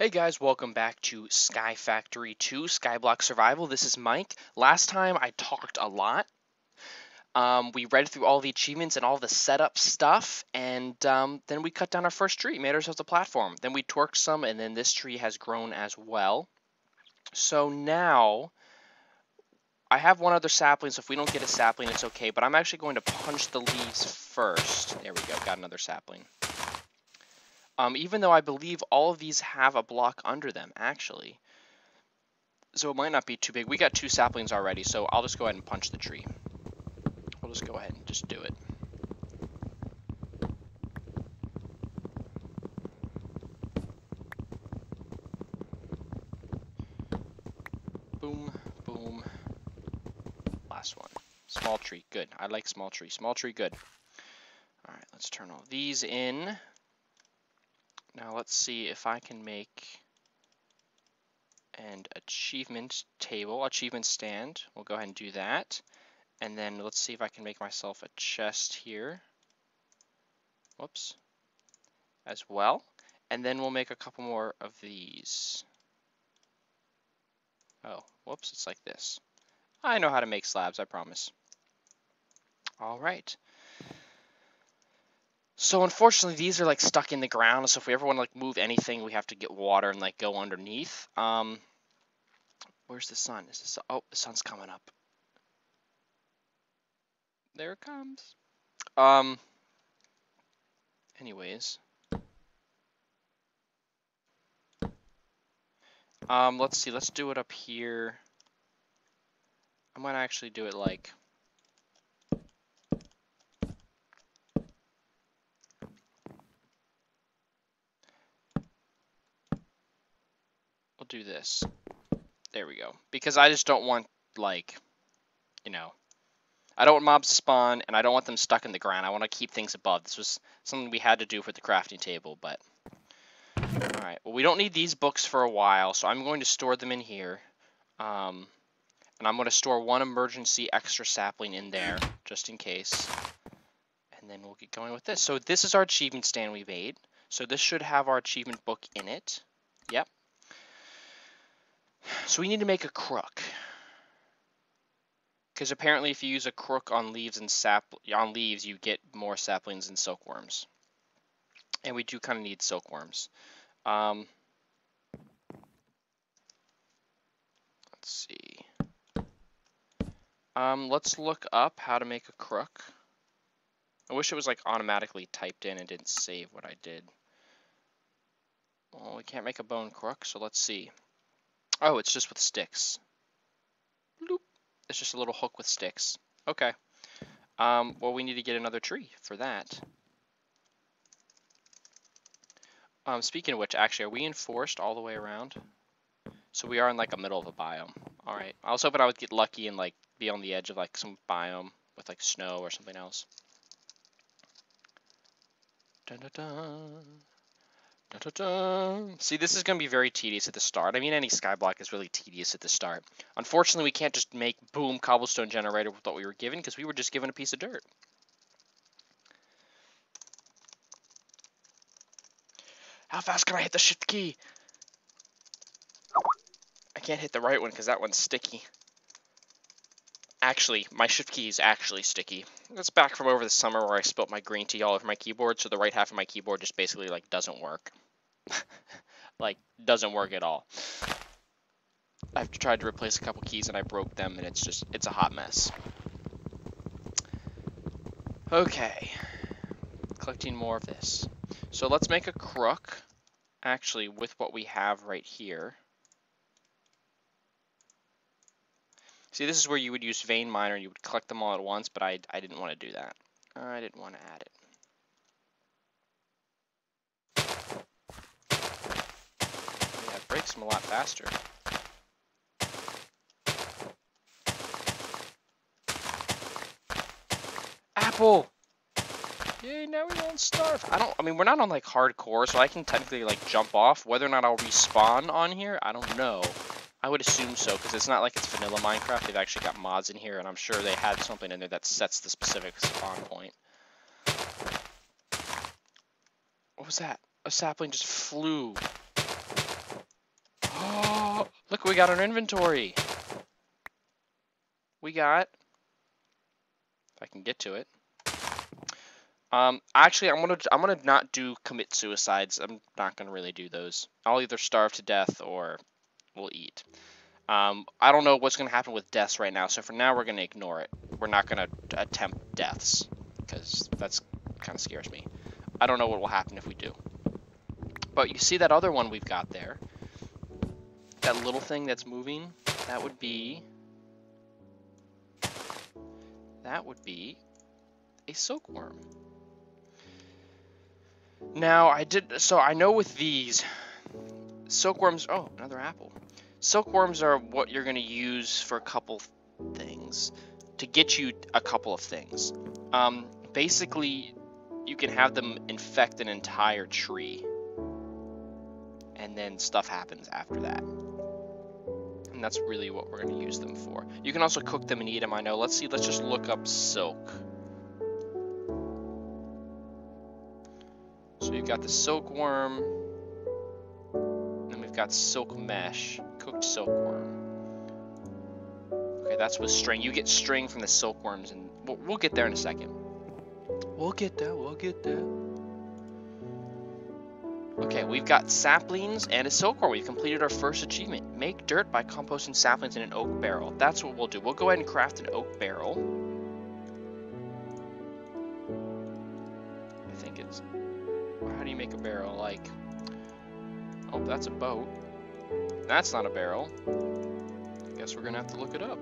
Hey guys, welcome back to Sky Factory 2 Skyblock Survival. This is Mike. Last time I talked a lot. We read through all the achievements and all the setup stuff, and then we cut down our first tree, made ourselves a platform. Then we twerked some, and then this tree has grown as well. So now I have one other sapling, so if we don't get a sapling, it's okay, but I'm actually going to punch the leaves first. There we go, got another sapling. Even though I believe all of these have a block under them, actually. So it might not be too big. We got 2 saplings already, so I'll just go ahead and punch the tree. We'll just go ahead and just do it. Boom, boom. Last one. Small tree, good. I like small tree. Small tree, good. All right, let's turn all these in. Now let's see if I can make an achievement table, achievement stand. We'll go ahead and do that. And then let's see if I can make myself a chest here. Whoops. As well. And then we'll make a couple more of these. Oh, whoops, it's like this. I know how to make slabs, I promise. All right. So unfortunately, these are like stuck in the ground. So if we ever want to like move anything, we have to get water and like go underneath. Where's the sun? Is this? Oh, the sun's coming up. There it comes. Anyways. Let's see. Let's do it up here. I'm gonna actually do it like. We'll do this. There we go. Because I just don't want, like, you know, I don't want mobs to spawn, and I don't want them stuck in the ground. I want to keep things above. This was something we had to do for the crafting table, but... Alright, well, we don't need these books for a while, so I'm going to store them in here. And I'm going to store 1 emergency extra sapling in there, just in case. And then we'll get going with this. So this is our achievement stand we made. So this should have our achievement book in it. Yep. So we need to make a crook. Because apparently if you use a crook on leaves and leaves, you get more saplings and silkworms. And we do kind of need silkworms. Let's see. Let's look up how to make a crook. I wish it was like automatically typed in and didn't save what I did. Well, we can't make a bone crook, so let's see. Oh, it's just with sticks. Bloop. It's just a little hook with sticks. Okay. Well, we need to get another tree for that. Speaking of which, actually, are we in forest all the way around? So we are in like the middle of a biome. All right. I was hoping I would get lucky and like be on the edge of like some biome with like snow or something else. Dun, dun, dun. See, this is going to be very tedious at the start. I mean, any skyblock is really tedious at the start. Unfortunately, we can't just make, boom, cobblestone generator with what we were given, because we were just given a piece of dirt. How fast can I hit the shift key? I can't hit the right one, because that one's sticky. Actually, my shift key is actually sticky. That's back from over the summer where I spilt my green tea all over my keyboard, so the right half of my keyboard just basically, like, doesn't work. Like, doesn't work at all. I've tried to replace a couple keys and I broke them, and it's a hot mess. Okay. Collecting more of this. So let's make a crook, actually, with what we have right here. See, this is where you would use vein miner and you would collect them all at once, but I didn't want to do that. I didn't want to add it. Yeah, it breaks them a lot faster. Apple! Yay, now we won't starve. I mean, we're not on like hardcore, so I can technically like jump off. Whether or not I'll respawn on here, I don't know. I would assume so, because it's not like it's vanilla Minecraft. They've actually got mods in here, and I'm sure they had something in there that sets the specific spawn point. What was that? A sapling just flew. Oh, look, we got our inventory. We got, if I can get to it. Actually, I'm gonna not do commit suicides. I'm not gonna really do those. I'll either starve to death or we'll eat. I don't know what's gonna happen with deaths right now, so for now we're gonna ignore it. We're not gonna attempt deaths because that's kind of scares me. I don't know what will happen if we do. But you see that other one we've got there? That little thing that's moving? That would be a silkworm. Now, I know with these, silkworms, oh, another apple. Silkworms are what you're going to use for a couple things, to get you a couple of things. Basically, you can have them infect an entire tree, and then stuff happens after that. And that's really what we're going to use them for. You can also cook them and eat them, I know. Let's just look up silk. So you've got the silkworm, and then we've got silk mesh, cooked silkworm. Okay, that's with string. You get string from the silkworms, and we'll get there in a second. We'll get there. Okay, we've got saplings and a silkworm. We've completed our first achievement. Make dirt by composting saplings in an oak barrel. That's what we'll do. We'll go ahead and craft an oak barrel. I think it's... How do you make a barrel? Like... Oh, that's a boat. That's not a barrel. I guess we're gonna have to look it up.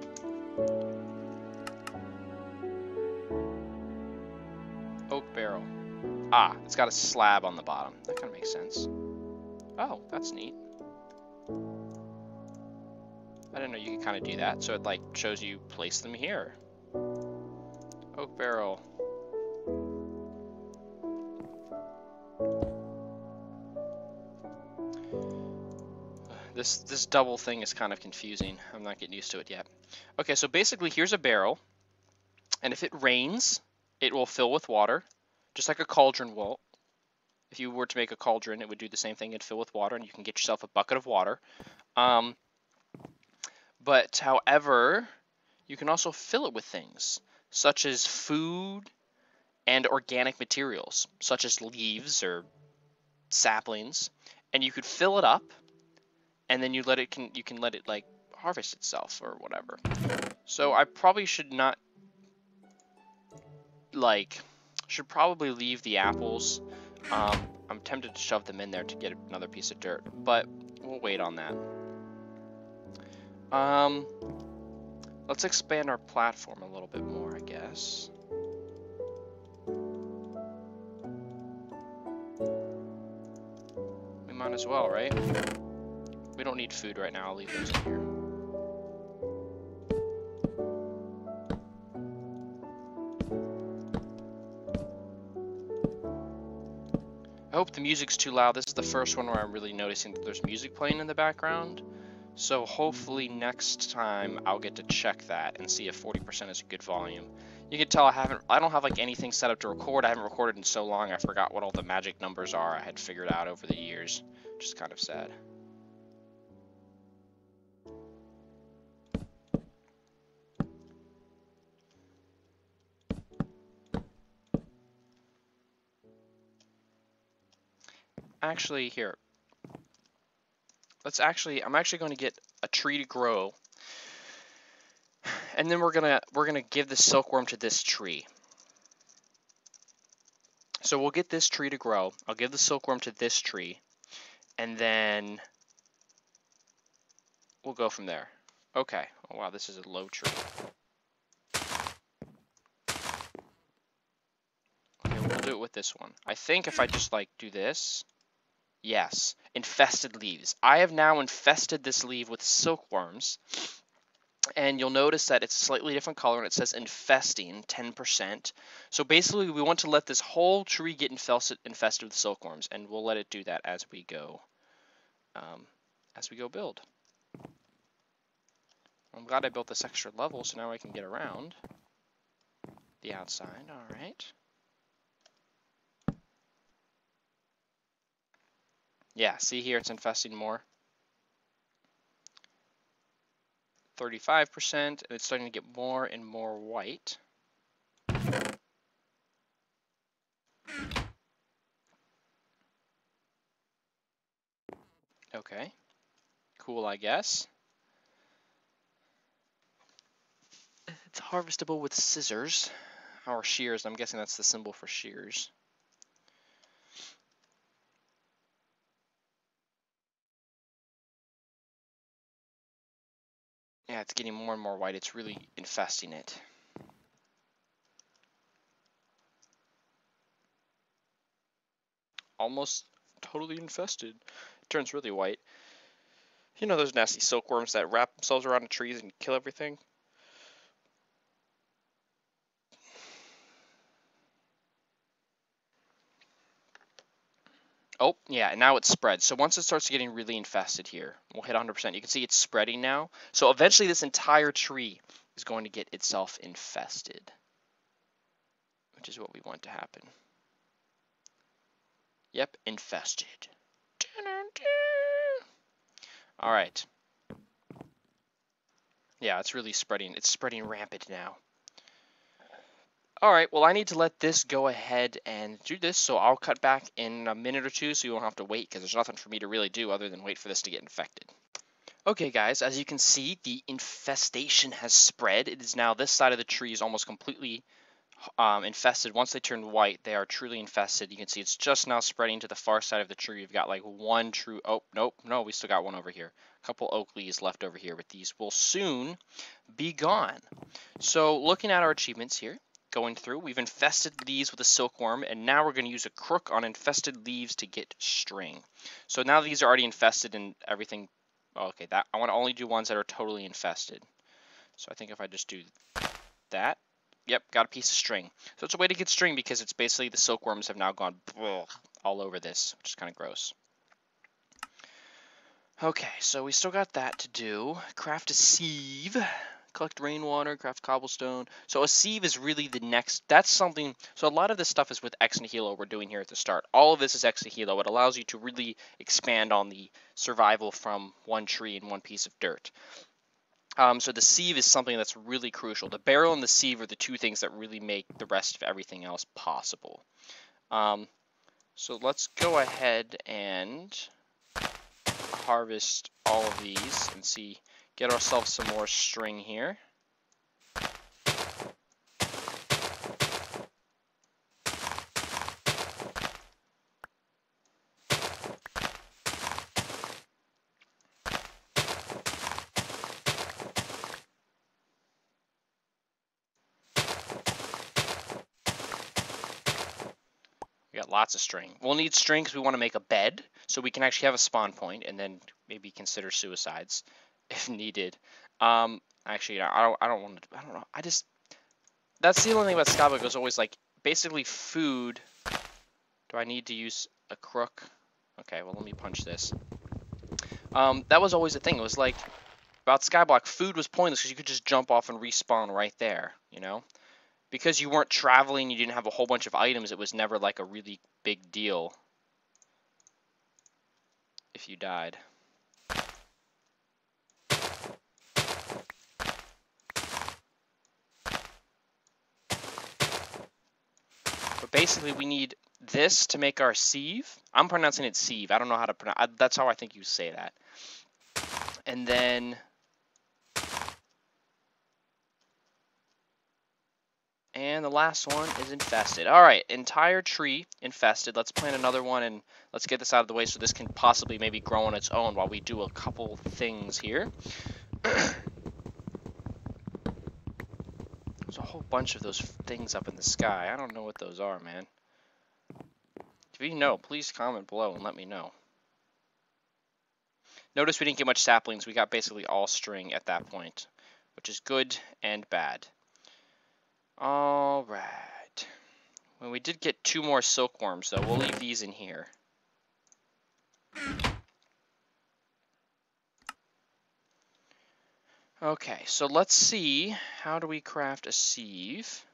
Oak barrel. Ah, it's got a slab on the bottom. That kind of makes sense. Oh, that's neat. I didn't know you could kind of do that. So it like shows you place them here. Oak barrel. This double thing is kind of confusing. I'm not getting used to it yet. Okay, so basically here's a barrel, and if it rains, it will fill with water, just like a cauldron will. If you were to make a cauldron, it would do the same thing. It'd fill with water, and you can get yourself a bucket of water. But however, you can also fill it with things, such as food and organic materials, such as leaves or saplings, and you could fill it up, and then you can let it like harvest itself or whatever. So I probably should not should probably leave the apples. I'm tempted to shove them in there to get another piece of dirt, but we'll wait on that. Let's expand our platform a little bit more, I guess. We might as well, right? We don't need food right now. I'll leave those in here. I hope the music's too loud. This is the first one where I'm really noticing that there's music playing in the background. So hopefully next time I'll get to check that and see if 40% is a good volume. You can tell I don't have like anything set up to record. I haven't recorded in so long I forgot what all the magic numbers are I had figured out over the years, which is kind of sad. Actually, here. I'm actually going to get a tree to grow, and then we're gonna give the silkworm to this tree. So we'll get this tree to grow. I'll give the silkworm to this tree, and then we'll go from there. Okay. Oh wow, this is a low tree. Okay, we'll do it with this one. I think if I just like do this. Yes, infested leaves. I have now infested this leaf with silkworms, and you'll notice that it's a slightly different color, and it says infesting, 10%. So basically, we want to let this whole tree get infested with silkworms, and we'll let it do that as we go build. I'm glad I built this extra level, so now I can get around the outside. All right. Yeah, see here, it's infesting more. 35%, and it's starting to get more and more white. Okay, cool, I guess. It's harvestable with scissors, or shears. I'm guessing that's the symbol for shears. Yeah, it's getting more and more white. It's really infesting it. Almost totally infested. It turns really white. You know those nasty silkworms that wrap themselves around the trees and kill everything? Oh, yeah, and now it's spread. So once it starts getting really infested here, we'll hit 100%. You can see it's spreading now. So eventually this entire tree is going to get itself infested, which is what we want to happen. Yep, infested. All right. Yeah, it's really spreading. It's spreading rampant now. All right, well, I need to let this go ahead and do this, so I'll cut back in a minute or two so you won't have to wait, because there's nothing for me to really do other than wait for this to get infected. Okay, guys, as you can see, the infestation has spread. It is now this side of the tree is almost completely infested. Once they turn white, they are truly infested. You can see it's just now spreading to the far side of the tree. We've got like one true, oh, nope, no, we still got one over here. A couple oak leaves left over here, but these will soon be gone. So looking at our achievements here, going through, we've infested these with a silkworm, and now we're going to use a crook on infested leaves to get string. So now these are already infested and everything. Okay, that I want to only do ones that are totally infested. So I think if I just do that, yep, got a piece of string. So it's a way to get string because it's basically the silkworms have now gone all over this, which is kind of gross. Okay, so we still got that to do. Craft a sieve. Collect rainwater, craft cobblestone. So a sieve is really the next, that's something, so a lot of this stuff is with ex nihilo we're doing here at the start. All of this is ex nihilo. It allows you to really expand on the survival from one tree and one piece of dirt. So the sieve is something that's really crucial. The barrel and the sieve are the two things that really make the rest of everything else possible. So let's go ahead and harvest all of these and see, get ourselves some more string here. We got lots of string. We'll need string because we want to make a bed, so we can actually have a spawn point, and then maybe consider suicides if needed. Actually, I don't want to. I don't know. That's the only thing about Skyblock is always like basically food. Do I need to use a crook? Okay, well let me punch this. That was always the thing. It was like about Skyblock, food was pointless because you could just jump off and respawn right there, you know? Because you weren't traveling, you didn't have a whole bunch of items, it was never like a really big deal if you died. But basically we need this to make our sieve. I'm pronouncing it sieve. I don't know how to pronounce, that's how I think you say that. And then and the last one is infested. All right, entire tree infested. Let's plant another one and let's get this out of the way so this can possibly maybe grow on its own while we do a couple things here. There's a whole bunch of those things up in the sky. I don't know what those are, man. If you know, please comment below and let me know. Notice we didn't get much saplings. We got basically all string at that point, which is good and bad. All right. Well, we did get 2 more silkworms, though. We'll leave these in here. Okay, so let's see. How do we craft a sieve?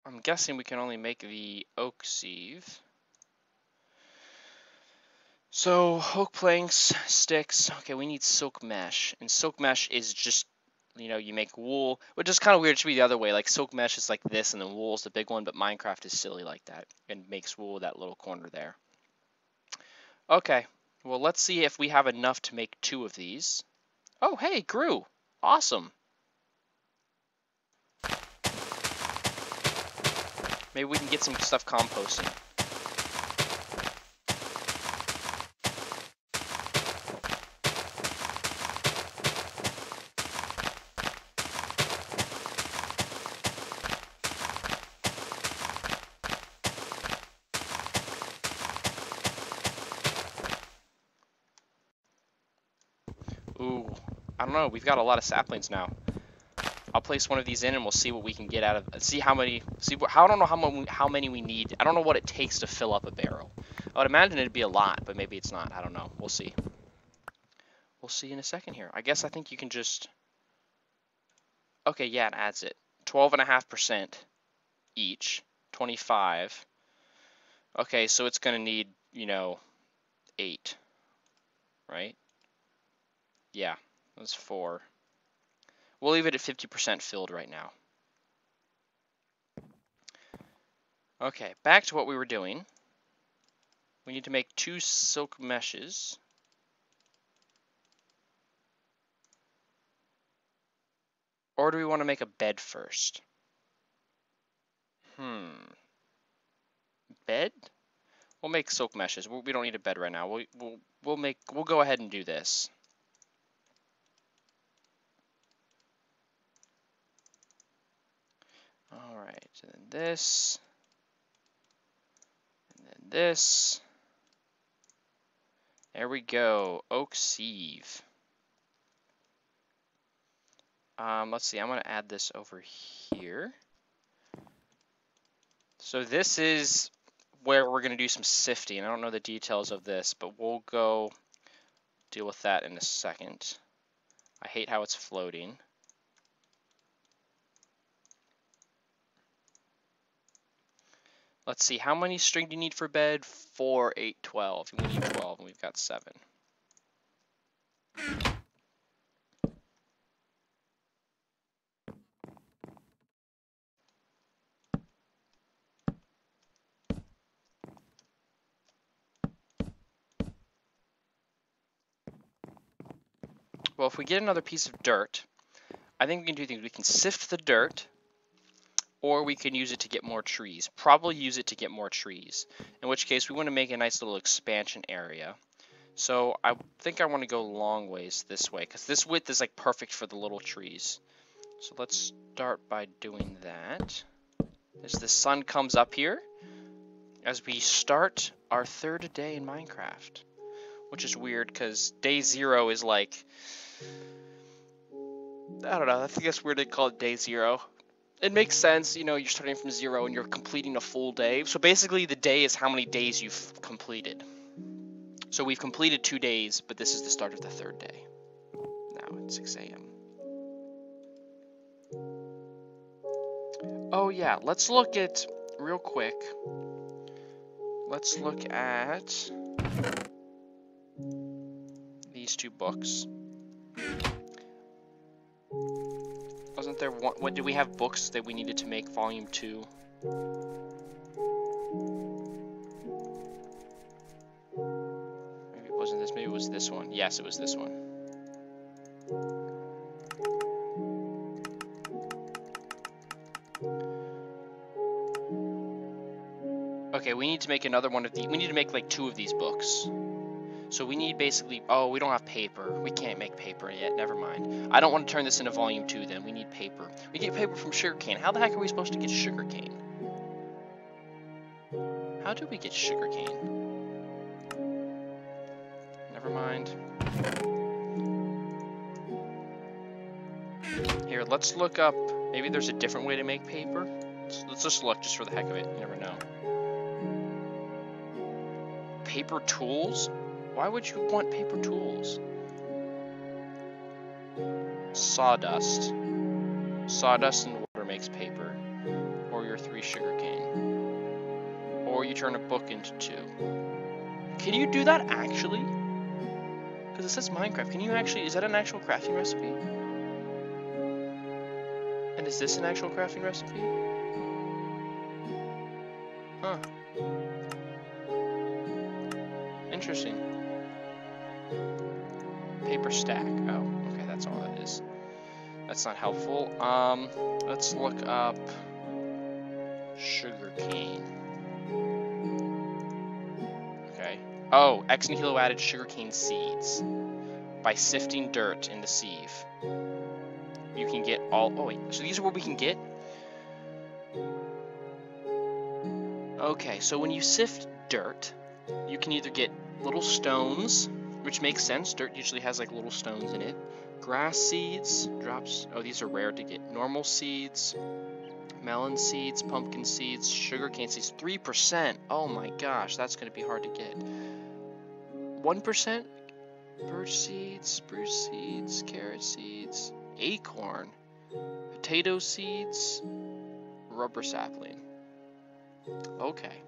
I'm guessing we can only make the oak sieve. So, oak planks, sticks. Okay, we need silk mesh. And silk mesh is just, you know, you make wool, which is kind of weird. It should be the other way. Like, silk mesh is like this, and then wool is the big one, but Minecraft is silly like that and makes wool with that little corner there. Okay, well, let's see if we have enough to make 2 of these. Oh, hey, it grew. Awesome. Maybe we can get some stuff composting. Ooh, I don't know. We've got a lot of saplings now. I'll place one of these in, and we'll see what we can get out of. See how many. I don't know how many we need. I don't know what it takes to fill up a barrel. I would imagine it'd be a lot, but maybe it's not. I don't know. We'll see. We'll see in a second here. I guess I think you can just. Okay, yeah, it adds it. 12.5% each. 25. Okay, so it's gonna need, you know, 8. Right? Yeah, that's 4. We'll leave it at 50% filled right now. Okay, back to what we were doing. We need to make 2 silk meshes. Or do we want to make a bed first? Bed? We'll make silk meshes. We don't need a bed right now. We'll go ahead and do this. All right, and then this, and then this. There we go. Oak sieve. Let's see. I'm gonna add this over here. So this is where we're gonna do some sifting. I don't know the details of this, but we'll go deal with that in a second. I hate how it's floating. Let's see, how many string do you need for bed? 4, 8, 12. We need 12, and we've got 7. Well, if we get another piece of dirt, I think we can do things. We can sift the dirt, or we can use it to get more trees. Probably use it to get more trees, in which case we want to make a nice little expansion area. So I think I want to go long ways this way, because this width is like perfect for the little trees. So let's start by doing that. As the sun comes up here, as we start our 3rd day in Minecraft, which is weird because day 0 is like, I don't know, I think that's weird they call it day 0. It makes sense, you know, you're starting from 0 and you're completing a full day. So basically the day is how many days you've completed. So we've completed 2 days, but this is the start of the 3rd day. Now it's 6 a.m. Oh yeah, let's look at, real quick, let's look at these 2 books. Wasn't there one, what, did we have books that we needed to make volume 2? Maybe it wasn't this, maybe it was this one. Yes, it was this one. Okay, we need to make another one of these. We need to make like 2 of these books. So we need basically, oh, we don't have paper. We can't make paper yet, never mind. I don't want to turn this into volume 2 then, we need paper. We get paper from sugarcane. How the heck are we supposed to get sugarcane? How do we get sugarcane? Never mind. Here, let's look up, maybe there's a different way to make paper. Let's just look, just for the heck of it, you never know. Paper tools? Why would you want paper tools? Sawdust. Sawdust and water makes paper. Or your 3 sugarcane. Or you turn a book into 2. Can you do that actually? Because it says Minecraft. Can you actually, is that an actual crafting recipe? And is this an actual crafting recipe? Huh. Interesting. Paper stack. Oh, okay, that's all that is. That's not helpful. Let's look up sugarcane. Okay. Oh, ex nihilo added sugarcane seeds by sifting dirt in the sieve. You can get all. Oh wait, so these are what we can get. Okay, so when you sift dirt, you can either get little stones, which makes sense. Dirt usually has like little stones in it. Grass seeds, drops. Oh, these are rare to get. Normal seeds, melon seeds, pumpkin seeds, sugarcane seeds. 3%. Oh my gosh, that's going to be hard to get. 1%. Birch seeds, spruce seeds, carrot seeds, acorn, potato seeds, rubber sapling. Okay.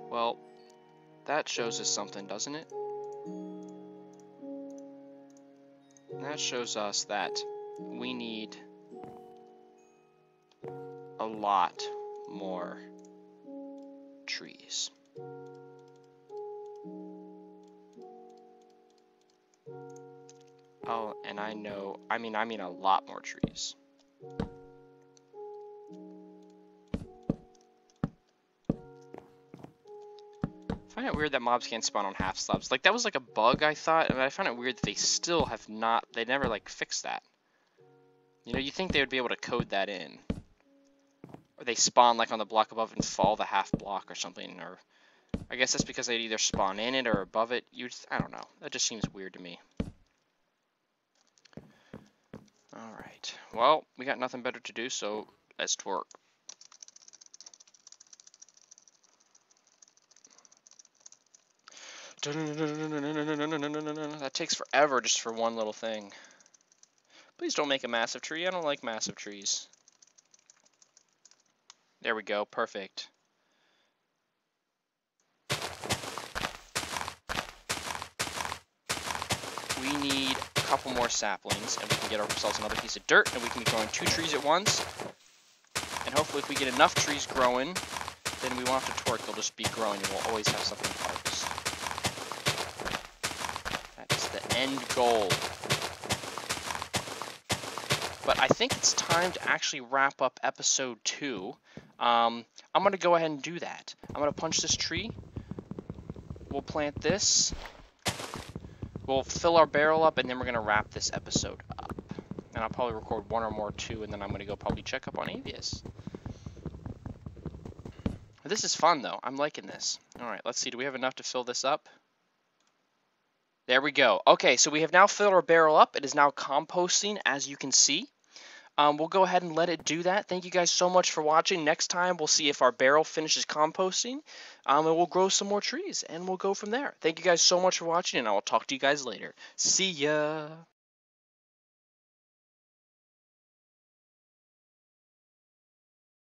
Well, that shows us something, doesn't it? That shows us that we need a lot more trees. Oh, and I mean a lot more trees. I find it weird that mobs can't spawn on half slabs. Like, that was like a bug, I thought, and I find it weird that they still have not, they never, like, fixed that. You know, you think they would be able to code that in. Or they spawn, like, on the block above and fall the half block or something, or... I guess that's because they'd either spawn in it or above it. I don't know. That just seems weird to me. Alright. Well, we got nothing better to do, so let's twerk. That takes forever just for one little thing. Please don't make a massive tree. I don't like massive trees. There we go. Perfect. We need a couple more saplings, and we can get ourselves another piece of dirt, and we can be growing 2 trees at once. And hopefully if we get enough trees growing, then we won't have to twerk. They'll just be growing, and we'll always have something to harvest. That's the end goal. But I think it's time to actually wrap up episode 2. I'm going to go ahead and do that. I'm going to punch this tree. We'll plant this. We'll fill our barrel up, and then we're going to wrap this episode up. And I'll probably record 1 or more 2, and then I'm going to go probably check up on Avius. This is fun, though. I'm liking this. All right, let's see. Do we have enough to fill this up? There we go. Okay, so we have now filled our barrel up. It is now composting, as you can see. We'll go ahead and let it do that. Thank you guys so much for watching. Next time, we'll see if our barrel finishes composting, and we'll grow some more trees, and we'll go from there. Thank you guys so much for watching, and I will talk to you guys later. See ya!